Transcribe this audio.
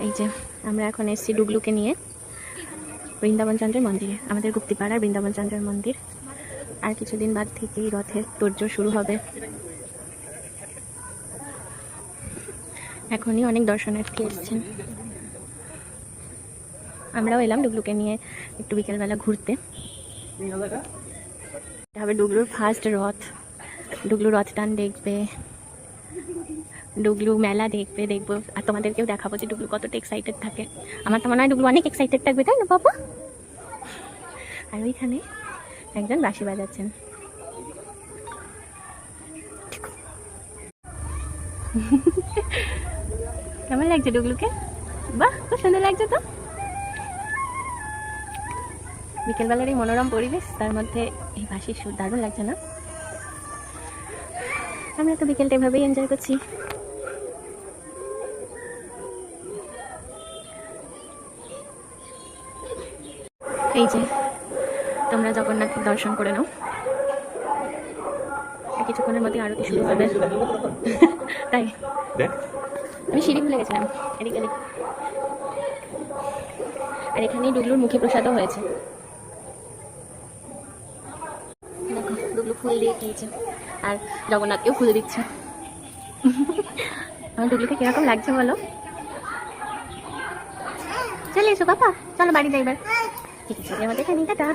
এই যে আমরা এখন এসেছি ডুগলুকে নিয়ে বৃন্দাবন চন্দ্রের মন্দিরে, আমাদের গুপ্তিপাড়ার বৃন্দাবন চন্দ্রের মন্দির। আর কিছুদিন বাদ থেকেই রথের তোড়জোড় শুরু হবে। এখনই অনেক দর্শনার্থী এসেছেন। আমরাও এলাম ডুগলুকে নিয়ে একটু বিকেলবেলা ঘুরতে। হবে ডুগলুর ফার্স্ট রথ, ডুগলু রথ টান দেখবে, ডুগলু মেলা দেখবো। আর তোমাদেরকেও দেখাবো যে ডুগলু কতটা এক্সাইটেড থাকে। আমার তো মনে হয় ডুগলু অনেক এক্সাইটেড থাকবে, তাই না বাবা? আর ওইখানে একজন বাঁশি বাজাচ্ছেন। কেমন লাগছে ডুগলুকে? বাহ, খুব সুন্দর লাগছে তো। বিকেলবেলার এই মনোরম পরিবেশ, তার মধ্যে এই বাঁশির সুর দারুণ লাগছে না? আমরা তো বিকেলটা এভাবেই এনজয় করছি। এই যে তোমরা জগন্নাথের দর্শন করে নাও, কিছুক্ষণের মধ্যে আরতি শুরু হবে। তাই আমি সিঁড়ি খুলে গেছিলাম এদিক এদিক। আর এখানেই ডুগলুর মুখে প্রসাদও হয়েছে। দেখো ডুগলু ফুল দিয়ে খেয়েছে, আর জগন্নাথকেও ফুল দিচ্ছে। আমার ডুগলুকে কিরকম লাগছে বলো? চলে এসো বাবা, চলো বাড়ি যাই এবার। ঠিক আছে, আমাদের এখানে টাটা।